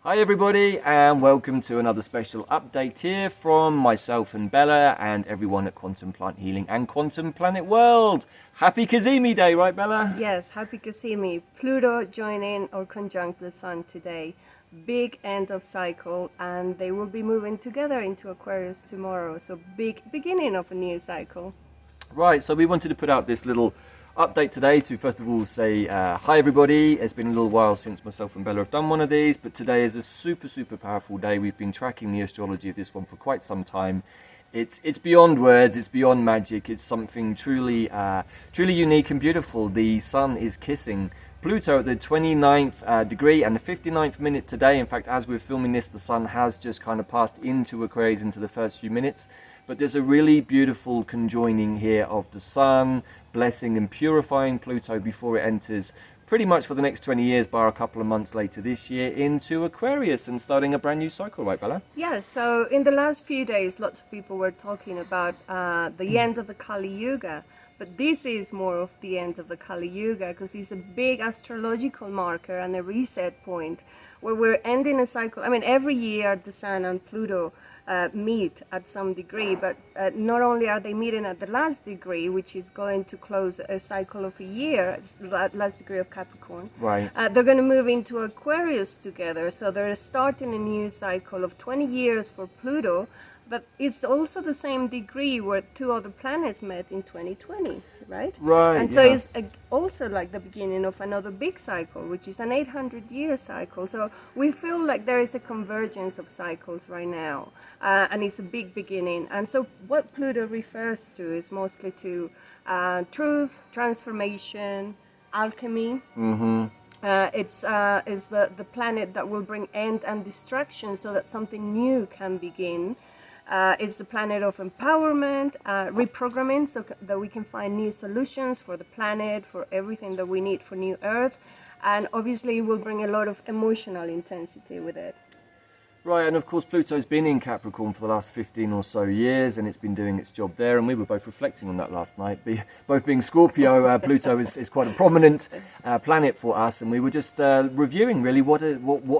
Hi everybody and welcome to another special update here from myself and Bella and everyone at Quantum Plant Healing and Quantum Planet World. Happy Cazimi Day, right Bella? Yes, happy Cazimi. Pluto joining or conjunct the Sun today. Big end of cycle, and they will be moving together into Aquarius tomorrow. So big beginning of a new cycle. Right, so we wanted to put out this little update today to first of all say hi everybody. It's been a little while since myself and Bella have done one of these, but today is a super powerful day. We've been tracking the astrology of this one for quite some time. It's beyond words, it's beyond magic, it's something truly unique and beautiful. The Sun is kissing Pluto at the 29th degree and the 59th minute today. In fact, as we're filming this, the Sun has just kind of passed into Aquarius into the first few minutes. But there's a really beautiful conjoining here of the Sun blessing and purifying Pluto before it enters pretty much for the next 20 years, bar a couple of months later this year, into Aquarius and starting a brand new cycle, right, Bella? Yeah, so in the last few days, lots of people were talking about the end of the Kali Yuga. But this is more of the end of the Kali Yuga because it's a big astrological marker and a reset point where we're ending a cycle. I mean, every year the Sun and Pluto meet at some degree, but not only are they meeting at the last degree, which is going to close a cycle of a year, last degree of Capricorn. Right. They're going to move into Aquarius together. So they're starting a new cycle of 20 years for Pluto. But it's also the same degree where two other planets met in 2020, right? Right. And so it's also like the beginning of another big cycle, which is an 800-year cycle. So we feel like there is a convergence of cycles right now, and it's a big beginning. And so what Pluto refers to is mostly to truth, transformation, alchemy. Mm-hmm. It's the planet that will bring end and destruction so that something new can begin. It's the planet of empowerment, reprogramming, so that we can find new solutions for the planet, for everything that we need for New Earth. And obviously it will bring a lot of emotional intensity with it. Right, and of course Pluto's been in Capricorn for the last 15 or so years and it's been doing its job there, and we were both reflecting on that last night. Both being Scorpio, Pluto is quite a prominent planet for us, and we were just reviewing really what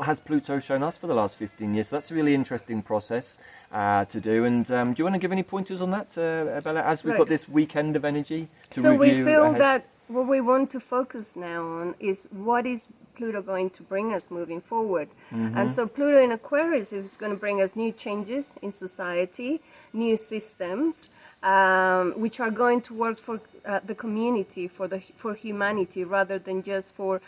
has Pluto shown us for the last 15 years. So that's a really interesting process to do. And do you want to give any pointers on that, Bella, as we've got this weekend of energy to review? So we feel ahead? that what we want to focus now on is what is Pluto going to bring us moving forward. Mm-hmm. And so Pluto in Aquarius is going to bring us new changes in society, new systems, which are going to work for the community, for humanity, rather than just for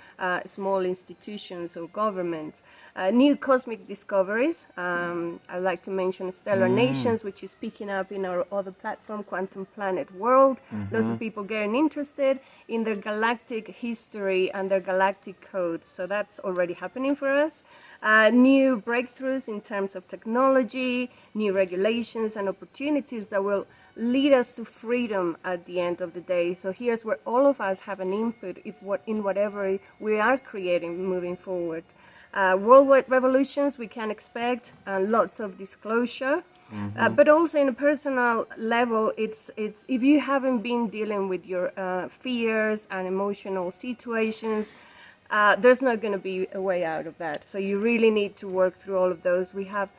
small institutions or governments. New cosmic discoveries. I'd like to mention Stellar Nations, which is picking up in our other platform, Quantum Planet World. Lots of people getting interested in their galactic history and their galactic codes. So that's already happening for us. New breakthroughs in terms of technology, new regulations and opportunities that will lead us to freedom at the end of the day. So here's where all of us have an input in whatever we are creating moving forward. Worldwide revolutions we can expect, lots of disclosure. But also in a personal level, it's if you haven't been dealing with your fears and emotional situations, there's not going to be a way out of that. So you really need to work through all of those. We have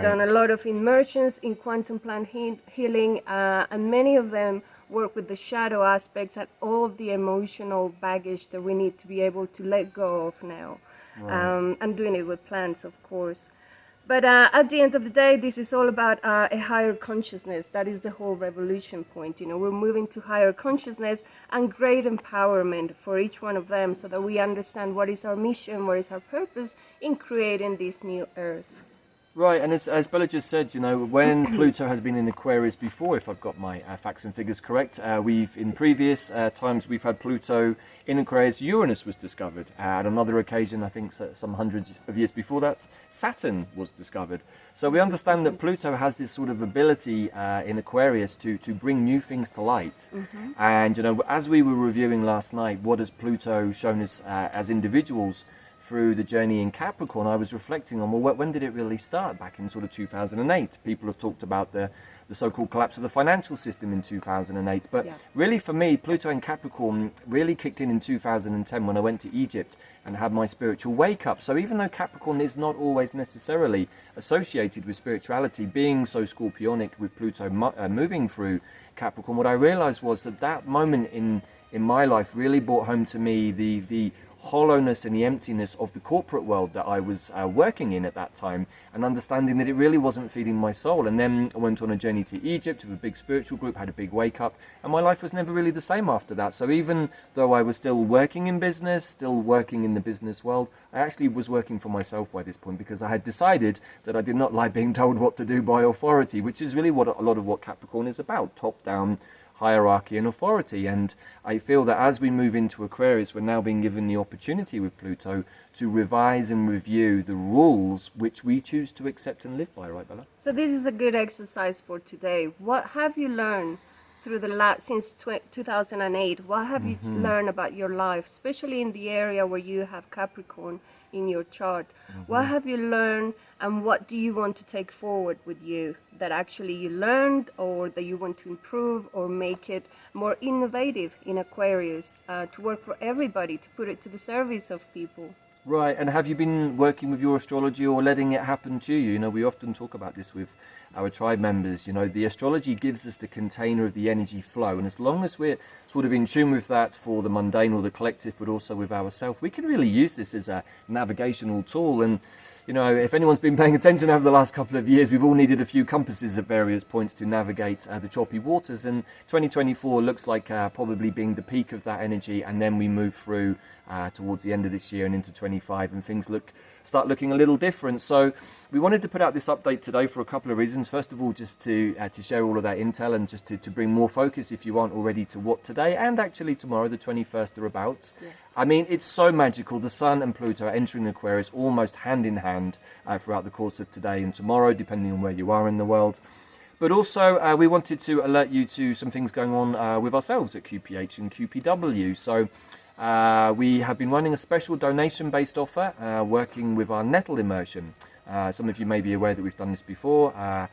done a lot of immersions in quantum plant healing, and many of them work with the shadow aspects and all of the emotional baggage that we need to be able to let go of now. I'm doing it with plants, of course. But at the end of the day, this is all about a higher consciousness. That is the whole revolution point. You know, we're moving to higher consciousness and great empowerment for each one of them, so that we understand what is our mission, what is our purpose in creating this new Earth. Right, and as Bella just said, you know, when Pluto has been in Aquarius before, if I've got my facts and figures correct, in previous times we've had Pluto in Aquarius. Uranus was discovered. At another occasion, I think some hundreds of years before that, Saturn was discovered. So we understand that Pluto has this sort of ability in Aquarius to bring new things to light. And, you know, as we were reviewing last night, what has Pluto shown us as individuals through the journey in Capricorn, I was reflecting on, well, when did it really start? Back in sort of 2008. People have talked about the so-called collapse of the financial system in 2008. But really for me, Pluto in Capricorn really kicked in 2010 when I went to Egypt and had my spiritual wake-up. So even though Capricorn is not always necessarily associated with spirituality, being so scorpionic with Pluto moving through Capricorn, what I realized was that moment in my life really brought home to me the hollowness and the emptiness of the corporate world that I was working in at that time, and understanding that it really wasn't feeding my soul. And then I went on a journey to Egypt with a big spiritual group, had a big wake up, and my life was never really the same after that. So even though I was still working in business, still working in the business world, I actually was working for myself by this point, because I had decided that I did not like being told what to do by authority, which is really what a lot of what Capricorn is about, top down hierarchy and authority. And I feel that as we move into Aquarius, we're now being given the opportunity with Pluto to revise and review the rules which we choose to accept and live by, right, Bella? So this is a good exercise for today. What have you learned through since 2008? What have you learned about your life, especially in the area where you have Capricorn in your chart? What have you learned, and what do you want to take forward with you that actually you learned, or that you want to improve or make it more innovative in Aquarius, to work for everybody, to put it to the service of people? Right, and have you been working with your astrology or letting it happen to you? You know, we often talk about this with our tribe members. You know, the astrology gives us the container of the energy flow, and as long as we're sort of in tune with that for the mundane or the collective, but also with ourselves, we can really use this as a navigational tool. And you know, if anyone's been paying attention over the last couple of years, we've all needed a few compasses at various points to navigate the choppy waters. And 2024 looks like probably being the peak of that energy. And then we move through towards the end of this year and into 25, and things start looking a little different. So we wanted to put out this update today for a couple of reasons. First of all, just to share all of that intel, and just to bring more focus, if you aren't already, to what today and actually tomorrow, the 21st, are about. Yeah. I mean, it's so magical. The Sun and Pluto are entering Aquarius almost hand in hand throughout the course of today and tomorrow, depending on where you are in the world. But also, we wanted to alert you to some things going on with ourselves at QPH and QPW. So we have been running a special donation-based offer, working with our Nettle Immersion. Some of you may be aware that we've done this before.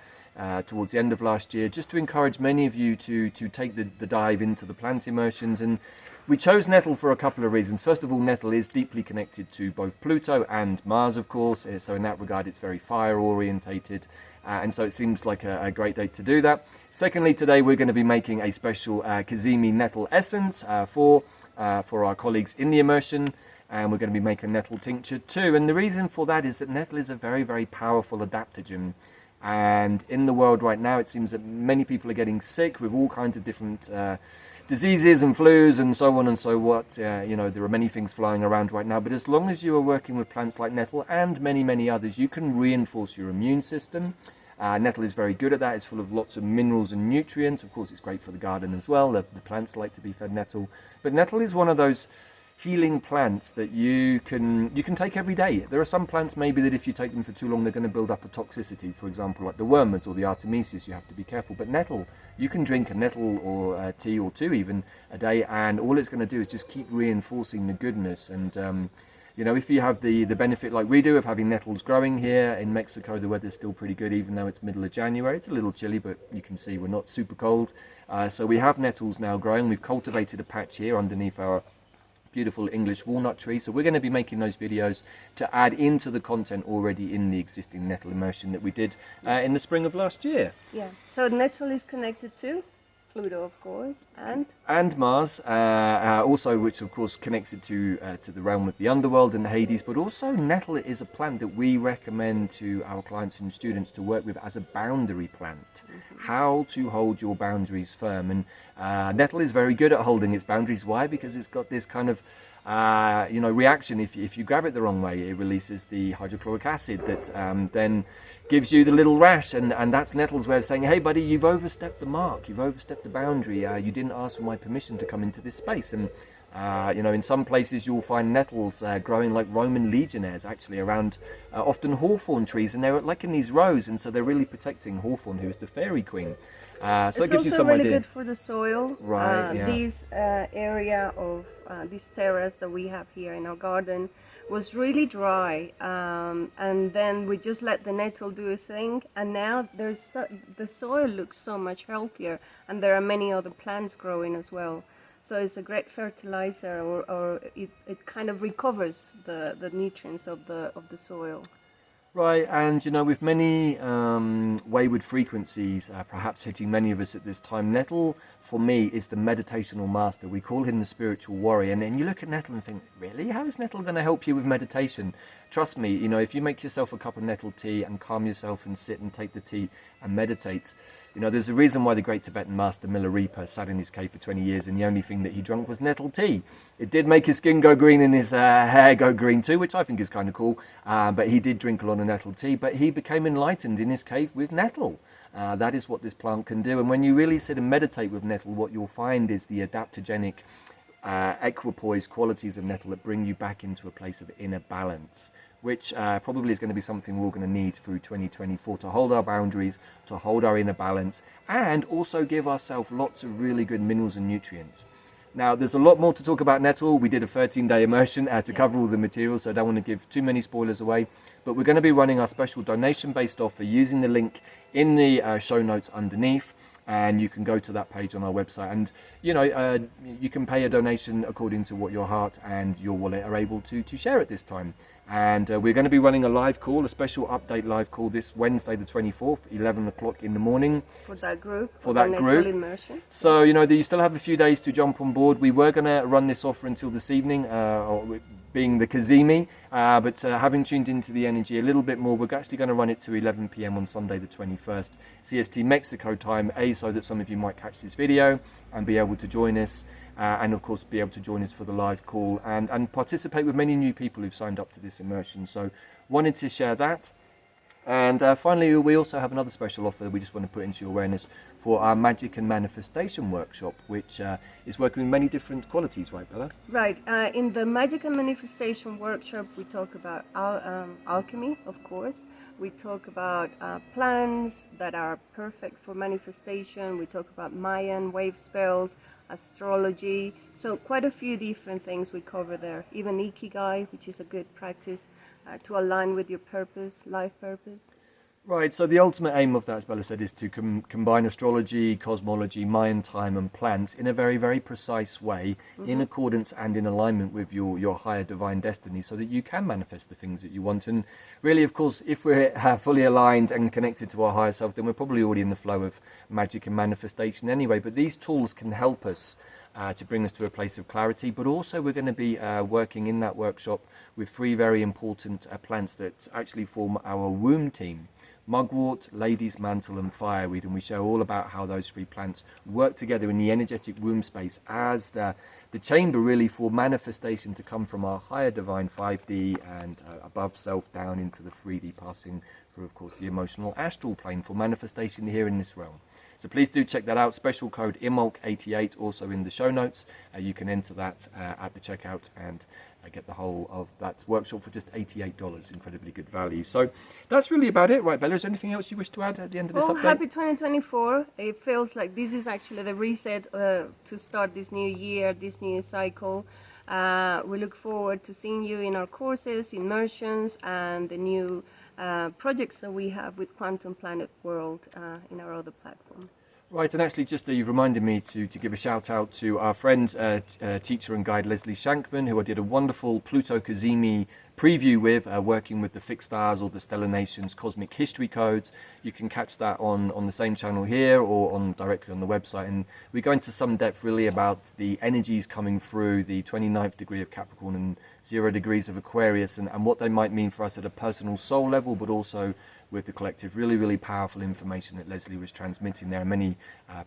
Towards the end of last year, just to encourage many of you to take the dive into the plant immersions. And we chose Nettle for a couple of reasons. First of all, Nettle is deeply connected to both Pluto and Mars, of course, so in that regard it's very fire orientated, and so it seems like a great day to do that. Secondly, today we're going to be making a special Cazimi Nettle essence for our colleagues in the immersion, and we're going to be making Nettle tincture too. And the reason for that is that Nettle is a very, very powerful adaptogen. And in the world right now, it seems that many people are getting sick with all kinds of different diseases and flus and so on and so what. You know, there are many things flying around right now. But as long as you are working with plants like Nettle and many, many others, you can reinforce your immune system. Nettle is very good at that. It's full of lots of minerals and nutrients. Of course, it's great for the garden as well. The plants like to be fed nettle. But Nettle is one of those healing plants that you can take every day. There are some plants maybe that if you take them for too long, they're going to build up a toxicity. For example, like the wormwoods or the artemisias, you have to be careful. But nettle, you can drink a nettle or a tea or two even a day, and all it's going to do is just keep reinforcing the goodness. And you know, if you have the benefit like we do of having nettles growing here in Mexico, the weather's still pretty good, even though it's middle of January. It's a little chilly, but you can see we're not super cold. So we have nettles now growing. We've cultivated a patch here underneath our beautiful English walnut tree. So we're going to be making those videos to add into the content already in the existing Nettle immersion that we did in the spring of last year. Yeah, so Nettle is connected to Pluto, of course, and Mars, also, which of course connects it to the realm of the underworld and Hades. But also, Nettle is a plant that we recommend to our clients and students to work with as a boundary plant. How to hold your boundaries firm, and Nettle is very good at holding its boundaries. Why? Because it's got this kind of reaction. If you grab it the wrong way, it releases the hydrochloric acid that then gives you the little rash, and that's Nettle's way of saying, hey buddy, you've overstepped the mark, you've overstepped the boundary, you didn't ask for my permission to come into this space. And You know, in some places you'll find nettles growing like Roman legionnaires, actually around often hawthorn trees, and they're like in these rows, and so they're really protecting hawthorn, who is the fairy queen. So it gives you also some really idea. good for the soil. Right, yeah. This area of this terrace that we have here in our garden was really dry, and then we just let the nettle do its thing, and now the soil looks so much healthier, and there are many other plants growing as well. So it's a great fertilizer, or it kind of recovers the nutrients of the soil. Right, and you know, with many wayward frequencies perhaps hitting many of us at this time, Nettle, for me, is the meditational master. We call him the spiritual warrior. And then you look at Nettle and think, really? How is Nettle going to help you with meditation? Trust me, you know, if you make yourself a cup of nettle tea and calm yourself and sit and take the tea and meditate, you know, there's a reason why the great Tibetan master Milarepa sat in his cave for 20 years and the only thing that he drank was nettle tea. It did make his skin go green and his hair go green too, which I think is kind of cool. But he did drink a lot of nettle tea, but he became enlightened in his cave with nettle. That is what this plant can do. And when you really sit and meditate with nettle, what you'll find is the adaptogenic equipoise qualities of nettle that bring you back into a place of inner balance, which probably is going to be something we're going to need through 2024 to hold our boundaries, to hold our inner balance, and also give ourselves lots of really good minerals and nutrients. Now, there's a lot more to talk about nettle. We did a 13-day immersion to cover all the materials, so I don't want to give too many spoilers away. But we're going to be running our special donation-based offer using the link in the show notes underneath. And you can go to that page on our website, and you know, you can pay a donation according to what your heart and your wallet are able to share at this time. And we're going to be running a live call, a special update live call this Wednesday the 24th, 11 o'clock in the morning. For that group. For that group. Nettle Immersion. So, you know, you still have a few days to jump on board. We were going to run this offer until this evening, being the Cazimi, but having tuned into the energy a little bit more, we're actually going to run it to 11 p.m. on Sunday the 21st, CST Mexico time, so that some of you might catch this video and be able to join us. And of course be able to join us for the live call and participate with many new people who've signed up to this immersion. So wanted to share that. And finally, we also have another special offer that we just want to put into your awareness for our Magic and Manifestation workshop, which is working with many different qualities, right, Bella? Right. In the Magic and Manifestation workshop, we talk about alchemy, of course. We talk about plants that are perfect for manifestation. We talk about Mayan wave spells, astrology. So quite a few different things we cover there. Even Ikigai, which is a good practice to align with your purpose, life purpose. Right, so the ultimate aim of that, as Bella said, is to combine astrology, cosmology, Mayan time and plants in a very, very precise way, in accordance and in alignment with your higher divine destiny, so that you can manifest the things that you want. And really, of course, if we're fully aligned and connected to our higher self, then we're probably already in the flow of magic and manifestation anyway. But these tools can help us to bring us to a place of clarity. But also we're going to be working in that workshop with 3 very important plants that actually form our womb team: mugwort, lady's mantle and fireweed. And we share all about how those 3 plants work together in the energetic womb space as the chamber really for manifestation to come from our higher divine 5D and above self down into the 3D, passing through, of course, the emotional astral plane for manifestation here in this realm. So please do check that out. Special code IMOLC88 also in the show notes. You can enter that at the checkout and get the whole of that workshop for just $88. Incredibly good value. So that's really about it, right, Bella? Is there anything else you wish to add at the end of this update? Happy 2024. It feels like this is actually the reset to start this new year, this new cycle. We look forward to seeing you in our courses, immersions, and the new projects that we have with Quantum Planet World in our other platform. Right, and actually just you've reminded me to give a shout out to our friend, teacher and guide Leslie Shankman, who I did a wonderful Pluto Cazimi preview with, working with the fixed stars or the stellar nations cosmic history codes. You can catch that on the same channel here or directly on the website. And we go into some depth really about the energies coming through the 29th degree of Capricorn and 0 degrees of Aquarius and what they might mean for us at a personal soul level, but also with the collective. Really, really powerful information that Leslie was transmitting there. Many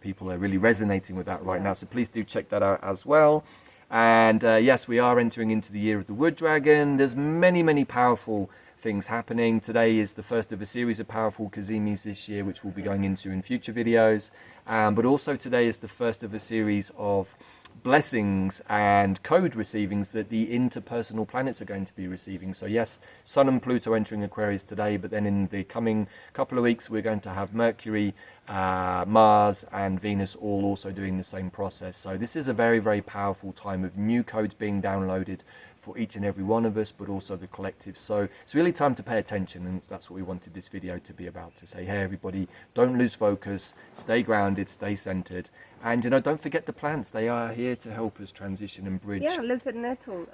people are really resonating with that right now. So please do check that out as well. And yes, we are entering into the year of the Wood Dragon. There's many, many powerful things happening. Today is the first of a series of powerful Cazimis this year, which we'll be going into in future videos. But also today is the first of a series of blessings and code receivings that the interpersonal planets are going to be receiving. So yes, Sun and Pluto entering Aquarius today, but then in the coming couple of weeks we're going to have Mercury, Mars and Venus all also doing the same process. So this is a very, very powerful time of new codes being downloaded for each and every one of us, but also the collective. So it's really time to pay attention, and that's what we wanted this video to be about, to say, hey everybody, don't lose focus, stay grounded, stay centered, and don't forget the plants. They are here to help us transition and bridge. Yeah, look at Nettle,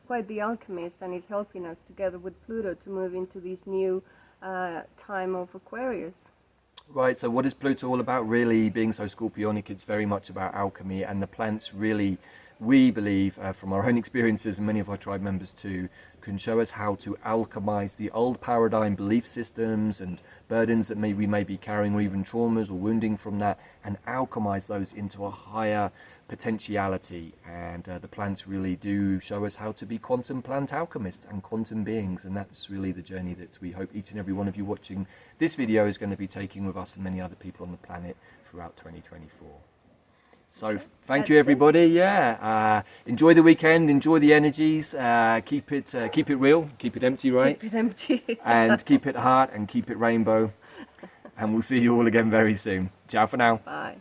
quite the alchemist, and is helping us together with Pluto to move into this new time of Aquarius. Right, so what is Pluto all about? Really, being so scorpionic, it's very much about alchemy, and the plants really, we believe, from our own experiences and many of our tribe members too, can show us how to alchemize the old paradigm belief systems and burdens that we may be carrying, or even traumas or wounding from that, and alchemize those into a higher potentiality. And the plants really do show us how to be quantum plant alchemists and quantum beings, and that's really the journey that we hope each and every one of you watching this video is going to be taking with us and many other people on the planet throughout 2024. So thank you everybody. Yeah, enjoy the weekend, enjoy the energies, keep it real, keep it empty, right? Keep it empty. And keep it heart and keep it rainbow. And we'll see you all again very soon. Ciao for now. Bye.